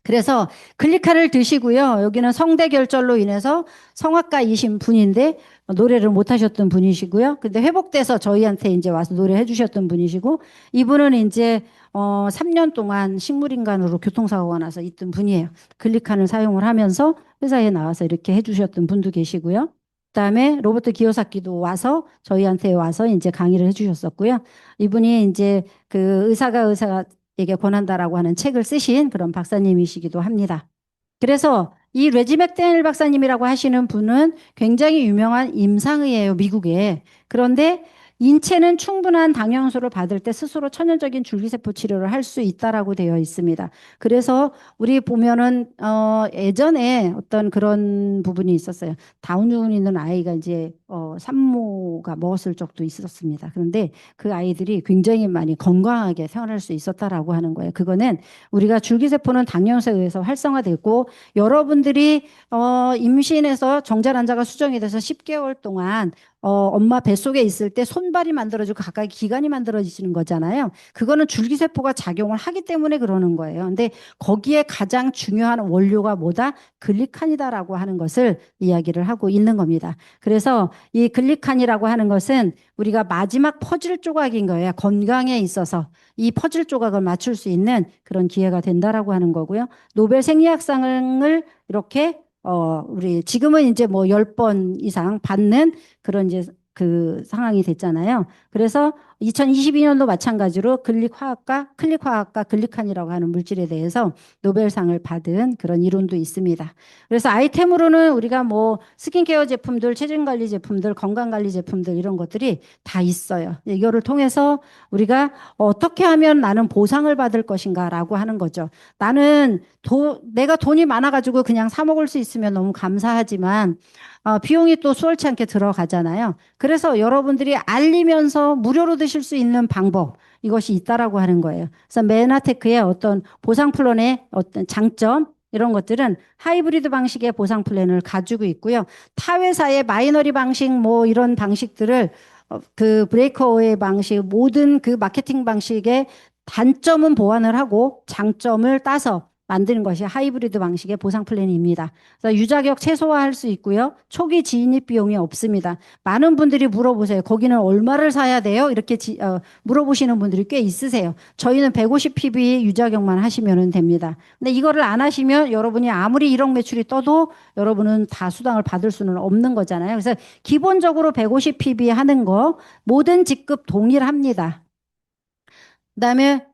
그래서 글리칸을 드시고요. 여기는 성대결절로 인해서 성악가이신 분인데 노래를 못 하셨던 분이시고요. 근데 회복돼서 저희한테 이제 와서 노래해 주셨던 분이시고, 이분은 이제 3년 동안 식물인간으로 교통사고가 나서 있던 분이에요. 글리칸을 사용을 하면서 회사에 나와서 이렇게 해 주셨던 분도 계시고요. 그다음에 로버트 기요사키도 와서 저희한테 와서 이제 강의를 해 주셨었고요. 이분이 이제 그 의사에게 권한다라고 하는 책을 쓰신 그런 박사님이시기도 합니다. 그래서 이 레지 맥데니엘 박사님이라고 하시는 분은 굉장히 유명한 임상의예요, 미국에. 그런데 인체는 충분한 당형수를 받을 때 스스로 천연적인 줄기세포 치료를 할 수 있다라고 되어 있습니다. 그래서 우리 보면은 예전에 어떤 그런 부분이 있었어요. 다운증후군 있는 아이가 이제 산모가 먹었을 적도 있었습니다. 그런데 그 아이들이 굉장히 많이 건강하게 태어날 수 있었다라고 하는 거예요. 그거는 우리가 줄기세포는 당형수에 의해서 활성화되고, 여러분들이 임신해서 정자란자가 수정이 돼서 10개월 동안 엄마 뱃속에 있을 때 손발이 만들어지고 가까이 기관이 만들어지는 거잖아요. 그거는 줄기세포가 작용을 하기 때문에 그러는 거예요. 근데 거기에 가장 중요한 원료가 뭐다? 글리칸이다라고 하는 것을 이야기를 하고 있는 겁니다. 그래서 이 글리칸이라고 하는 것은 우리가 마지막 퍼즐 조각인 거예요. 건강에 있어서 이 퍼즐 조각을 맞출 수 있는 그런 기회가 된다라고 하는 거고요. 노벨 생리학상을 이렇게 우리 지금은 이제 뭐 10번 이상 받는 그런 이제 그 상황이 됐잖아요. 그래서 2022년도 마찬가지로 클릭화학과 글리칸이라고 하는 물질에 대해서 노벨상을 받은 그런 이론도 있습니다. 그래서 아이템으로는 우리가 뭐 스킨케어 제품들, 체중관리 제품들, 건강관리 제품들 이런 것들이 다 있어요. 이거를 통해서 우리가 어떻게 하면 나는 보상을 받을 것인가라고 하는 거죠. 나는 내가 돈이 많아가지고 그냥 사 먹을 수 있으면 너무 감사하지만 비용이 또 수월치 않게 들어가잖아요. 그래서 여러분들이 알리면서 무료로 드실 수 있는 방법, 이것이 있다라고 하는 거예요. 그래서 메나테크의 어떤 보상 플랜의 어떤 장점, 이런 것들은 하이브리드 방식의 보상 플랜을 가지고 있고요. 타 회사의 마이너리 방식 뭐 이런 방식들을 그 브레이크어웨이 방식, 모든 그 마케팅 방식의 단점은 보완을 하고 장점을 따서 만드는 것이 하이브리드 방식의 보상 플랜입니다. 그래서 유자격 최소화할 수 있고요. 초기 진입 비용이 없습니다. 많은 분들이 물어보세요. 거기는 얼마를 사야 돼요? 이렇게 물어보시는 분들이 꽤 있으세요. 저희는 150pb 유자격만 하시면 됩니다. 근데 이거를 안 하시면 여러분이 아무리 1억 매출이 떠도 여러분은 다 수당을 받을 수는 없는 거잖아요. 그래서 기본적으로 150pb 하는 거 모든 직급 동일합니다. 그다음에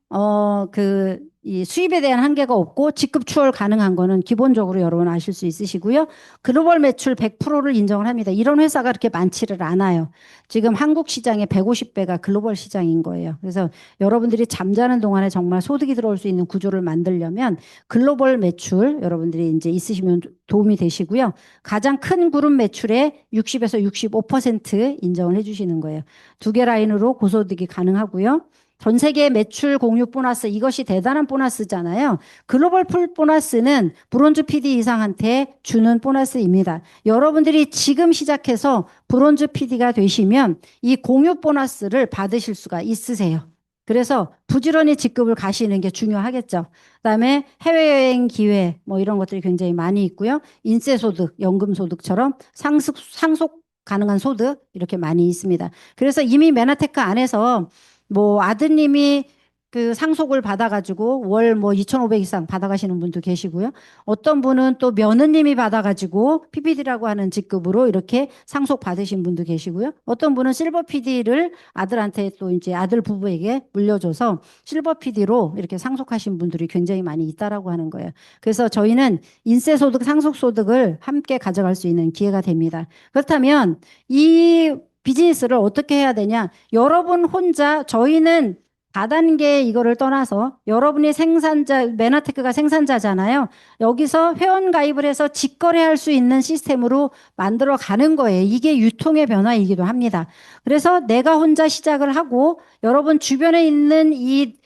이 수입에 대한 한계가 없고 직급 추월 가능한 거는 기본적으로 여러분 아실 수 있으시고요. 글로벌 매출 100%를 인정을 합니다. 이런 회사가 그렇게 많지를 않아요. 지금 한국 시장의 150배가 글로벌 시장인 거예요. 그래서 여러분들이 잠자는 동안에 정말 소득이 들어올 수 있는 구조를 만들려면 글로벌 매출 여러분들이 이제 있으시면 도움이 되시고요. 가장 큰 그룹 매출의 60에서 65% 인정을 해주시는 거예요. 2개 라인으로 고소득이 가능하고요. 전 세계 매출 공유 보너스, 이것이 대단한 보너스잖아요. 글로벌 풀 보너스는 브론즈 PD 이상한테 주는 보너스입니다. 여러분들이 지금 시작해서 브론즈 PD가 되시면 이 공유 보너스를 받으실 수가 있으세요. 그래서 부지런히 직급을 가시는 게 중요하겠죠. 그다음에 해외여행 기회 뭐 이런 것들이 굉장히 많이 있고요. 인세소득, 연금소득처럼 상속 가능한 소득 이렇게 많이 있습니다. 그래서 이미 메나테크 안에서 뭐 아드님이 그 상속을 받아가지고 월 뭐 2,500 이상 받아가시는 분도 계시고요. 어떤 분은 또 며느님이 받아가지고 PPD라고 하는 직급으로 이렇게 상속 받으신 분도 계시고요. 어떤 분은 실버 PD를 아들한테 또 이제 아들 부부에게 물려줘서 실버 PD로 이렇게 상속하신 분들이 굉장히 많이 있다라고 하는 거예요. 그래서 저희는 인세소득, 상속소득을 함께 가져갈 수 있는 기회가 됩니다. 그렇다면 이 비즈니스를 어떻게 해야 되냐? 여러분 혼자 저희는 다단계 이거를 떠나서 여러분이 생산자, 메나테크가 생산자잖아요. 여기서 회원 가입을 해서 직거래할 수 있는 시스템으로 만들어 가는 거예요. 이게 유통의 변화이기도 합니다. 그래서 내가 혼자 시작을 하고 여러분 주변에 있는 이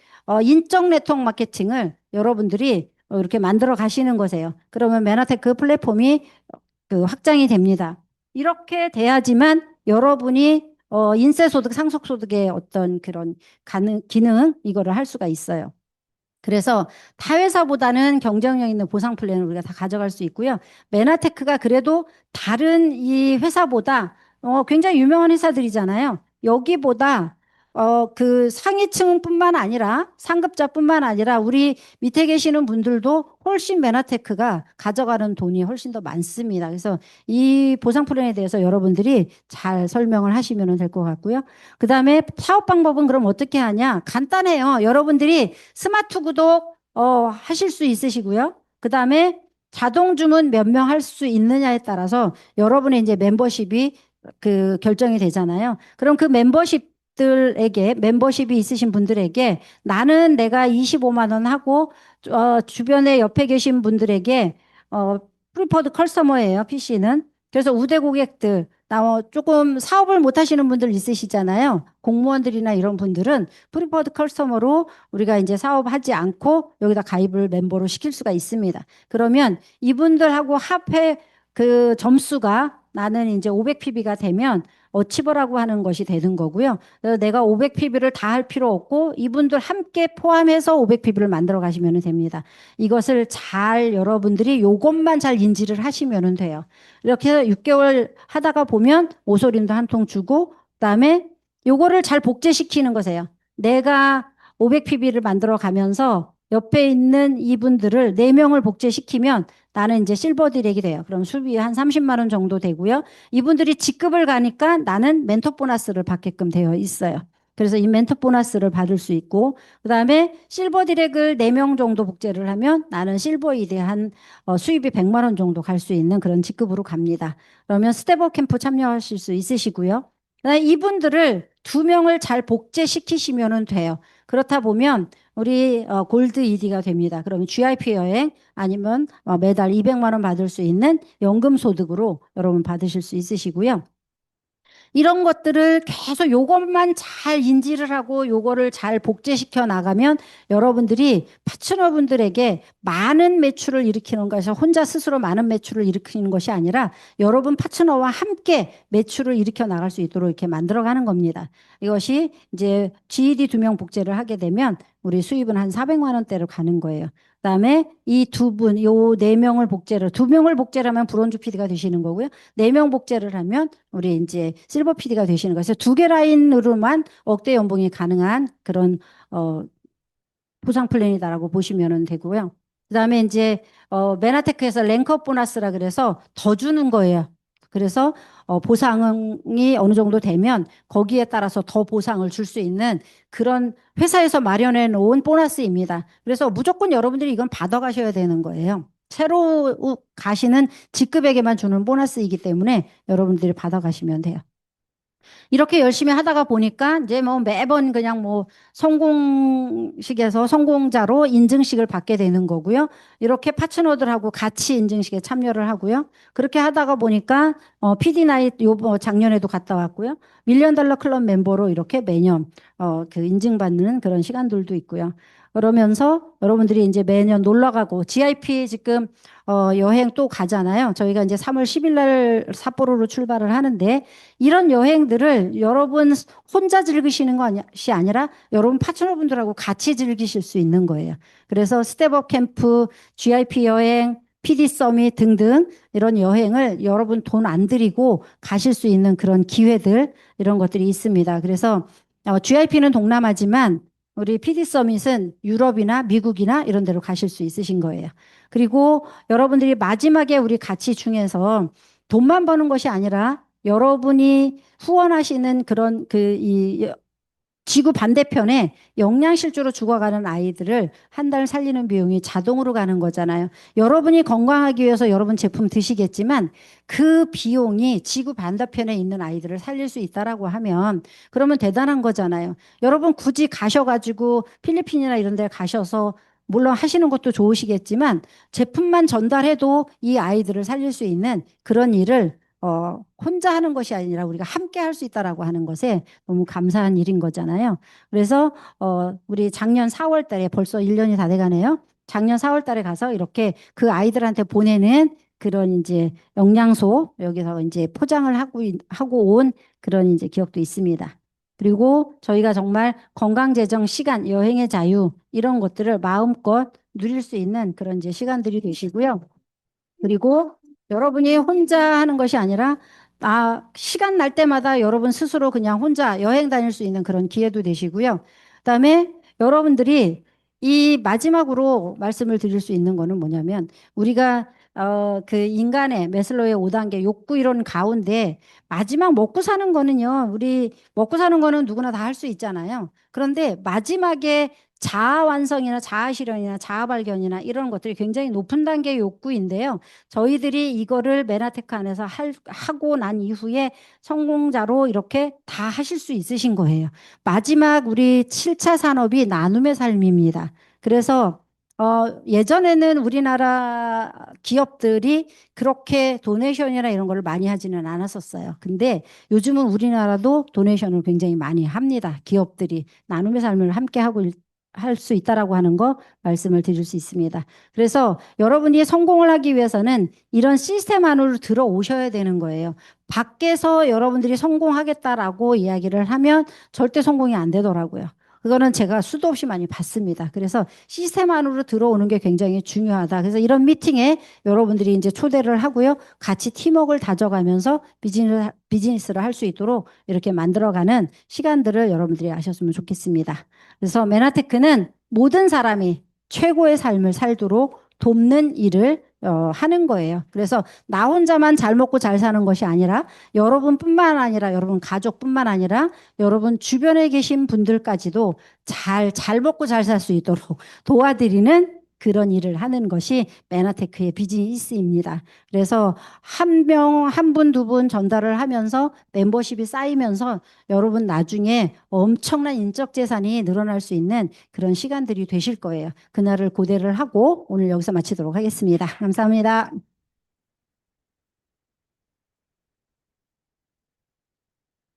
인적 네트워크 마케팅을 여러분들이 이렇게 만들어 가시는 거세요. 그러면 메나테크 플랫폼이 그 확장이 됩니다. 이렇게 돼야지만 여러분이 인세소득, 상속소득의 어떤 그런 기능, 이거를 할 수가 있어요. 그래서 타 회사보다는 경쟁력 있는 보상 플랜을 우리가 다 가져갈 수 있고요. 메나테크가 그래도 다른 이 회사보다 굉장히 유명한 회사들이잖아요. 여기보다 그 상위층뿐만 아니라 상급자뿐만 아니라 우리 밑에 계시는 분들도 훨씬 메나테크가 가져가는 돈이 훨씬 더 많습니다. 그래서 이 보상 플랜에 대해서 여러분들이 잘 설명을 하시면 될 것 같고요. 그 다음에 사업 방법은 그럼 어떻게 하냐? 간단해요. 여러분들이 스마트 구독 하실 수 있으시고요. 그 다음에 자동 주문 몇 명 할 수 있느냐에 따라서 여러분의 이제 멤버십이 그 결정이 되잖아요. 그럼 그 멤버십이 있으신 분들에게 나는 내가 25만 원 하고 주변에 옆에 계신 분들에게 어, 프리퍼드 커스터머예요, PC는. 그래서 우대 고객들, 조금 사업을 못 하시는 분들 있으시잖아요. 공무원들이나 이런 분들은 프리퍼드 커스터머로 우리가 이제 사업하지 않고 여기다 가입을 멤버로 시킬 수가 있습니다. 그러면 이분들하고 합해 그 점수가 나는 이제 500PB가 되면 어치버라고 하는 것이 되는 거고요. 그래서 내가 500PB를 다 할 필요 없고 이분들 함께 포함해서 500PB를 만들어 가시면 됩니다. 이것을 잘 여러분들이 요것만 잘 인지를 하시면 돼요. 이렇게 해서 6개월 하다가 보면 오소림도 한 통 주고 그다음에 요거를 잘 복제시키는 거세요. 내가 500PB를 만들어 가면서 옆에 있는 이분들을 4명을 복제시키면 나는 이제 실버 디렉이 돼요. 그럼 수입이 한 30만 원 정도 되고요. 이분들이 직급을 가니까 나는 멘토 보너스를 받게끔 되어 있어요. 그래서 이 멘토 보너스를 받을 수 있고, 그 다음에 실버 디렉을 4명 정도 복제를 하면 나는 실버 일에 한 수입이 100만 원 정도 갈 수 있는 그런 직급으로 갑니다. 그러면 스텝업 캠프 참여하실 수 있으시고요. 그다음에 이분들을 2명을 잘 복제시키시면 돼요. 그렇다 보면 우리 골드 ED가 됩니다. 그러면 GIP 여행 아니면 매달 200만 원 받을 수 있는 연금 소득으로 여러분 받으실 수 있으시고요. 이런 것들을 계속 요것만 잘 인지를 하고 요거를 잘 복제시켜 나가면 여러분들이 파트너분들에게 많은 매출을 일으키는 것이 혼자 스스로 많은 매출을 일으키는 것이 아니라 여러분 파트너와 함께 매출을 일으켜 나갈 수 있도록 이렇게 만들어가는 겁니다. 이것이 이제 GED 2명 복제를 하게 되면 우리 수입은 한 400만 원대로 가는 거예요. 그다음에 이 두 분, 요 4명을 복제를, 2명을 복제를 하면 브론즈 PD가 되시는 거고요. 4명 복제를 하면 우리 이제 실버 PD가 되시는 거예요. 그래서 2개 라인으로만 억대 연봉이 가능한 그런, 보상 플랜이다라고 보시면 되고요. 그다음에 이제 메나테크에서 랭크업 보너스라 그래서 더 주는 거예요. 그래서 보상이 어느 정도 되면 거기에 따라서 더 보상을 줄 수 있는 그런 회사에서 마련해 놓은 보너스입니다. 그래서 무조건 여러분들이 이건 받아가셔야 되는 거예요. 새로 가시는 직급에게만 주는 보너스이기 때문에 여러분들이 받아가시면 돼요. 이렇게 열심히 하다가 보니까 이제 뭐 매번 그냥 뭐 성공식에서 성공자로 인증식을 받게 되는 거고요. 이렇게 파트너들하고 같이 인증식에 참여를 하고요. 그렇게 하다가 보니까 PD 나잇 작년에도 갔다 왔고요. 밀리언 달러 클럽 멤버로 이렇게 매년 그 인증받는 그런 시간들도 있고요. 그러면서 여러분들이 이제 매년 놀러 가고 GIP 지금 여행 또 가잖아요. 저희가 이제 3월 10일 날 삿포로로 출발을 하는데 이런 여행들을 여러분 혼자 즐기시는 것이 아니라 여러분 파트너분들하고 같이 즐기실 수 있는 거예요. 그래서 스텝업 캠프, GIP 여행, PD 서밋 등등 이런 여행을 여러분 돈 안 들이고 가실 수 있는 그런 기회들 이런 것들이 있습니다. 그래서 GIP는 동남아지만 우리 PD 서밋은 유럽이나 미국이나 이런 데로 가실 수 있으신 거예요. 그리고 여러분들이 마지막에 우리 가치 중에서 돈만 버는 것이 아니라 여러분이 후원하시는 그런 이 지구 반대편에 영양실조로 죽어가는 아이들을 한 달 살리는 비용이 자동으로 가는 거잖아요. 여러분이 건강하기 위해서 여러분 제품 드시겠지만 그 비용이 지구 반대편에 있는 아이들을 살릴 수 있다라고 하면 그러면 대단한 거잖아요. 여러분 굳이 가셔가지고 필리핀이나 이런 데 가셔서 물론 하시는 것도 좋으시겠지만 제품만 전달해도 이 아이들을 살릴 수 있는 그런 일을 혼자 하는 것이 아니라 우리가 함께 할 수 있다라고 하는 것에 너무 감사한 일인 거잖아요. 그래서 우리 작년 4월 달에 벌써 1년이 다 돼가네요. 작년 4월 달에 가서 이렇게 그 아이들한테 보내는 그런 이제 영양소 여기서 이제 포장을 하고 온 그런 이제 기억도 있습니다. 그리고 저희가 정말 건강재정 시간, 여행의 자유 이런 것들을 마음껏 누릴 수 있는 그런 이제 시간들이 되시고요. 그리고 여러분이 혼자 하는 것이 아니라 시간 날 때마다 여러분 스스로 그냥 혼자 여행 다닐 수 있는 그런 기회도 되시고요. 그다음에 여러분들이 이 마지막으로 말씀을 드릴 수 있는 거는 뭐냐면 우리가 그 인간의 매슬로우의 5단계 욕구 이론 가운데 마지막 먹고 사는 거는요. 우리 먹고 사는 거는 누구나 다 할 수 있잖아요. 그런데 마지막에 자아 완성이나 자아 실현이나 자아 발견이나 이런 것들이 굉장히 높은 단계의 욕구인데요. 저희들이 이거를 메나테크 안에서 하고 난 이후에 성공자로 이렇게 다 하실 수 있으신 거예요. 마지막 우리 7차 산업이 나눔의 삶입니다. 그래서 예전에는 우리나라 기업들이 그렇게 도네이션이나 이런 걸 많이 하지는 않았었어요. 근데 요즘은 우리나라도 도네이션을 굉장히 많이 합니다. 기업들이 나눔의 삶을 함께 하고 할 수 있다라고 하는 거 말씀을 드릴 수 있습니다. 그래서 여러분이 성공을 하기 위해서는 이런 시스템 안으로 들어오셔야 되는 거예요. 밖에서 여러분들이 성공하겠다라고 이야기를 하면 절대 성공이 안 되더라고요. 그거는 제가 수도 없이 많이 봤습니다. 그래서 시스템 안으로 들어오는 게 굉장히 중요하다. 그래서 이런 미팅에 여러분들이 이제 초대를 하고요. 같이 팀워크를 다져가면서 비즈니스를 할 수 있도록 이렇게 만들어가는 시간들을 여러분들이 아셨으면 좋겠습니다. 그래서 메나테크는 모든 사람이 최고의 삶을 살도록 돕는 일을 하는 거예요. 그래서 나 혼자만 잘 먹고 잘 사는 것이 아니라 여러분뿐만 아니라 여러분 가족뿐만 아니라 여러분 주변에 계신 분들까지도 잘 먹고 잘 살 수 있도록 도와드리는 그런 일을 하는 것이 메나테크의 비즈니스입니다. 그래서 한 명, 한 분, 두 분 전달을 하면서 멤버십이 쌓이면서 여러분 나중에 엄청난 인적 재산이 늘어날 수 있는 그런 시간들이 되실 거예요. 그날을 고대를 하고 오늘 여기서 마치도록 하겠습니다. 감사합니다.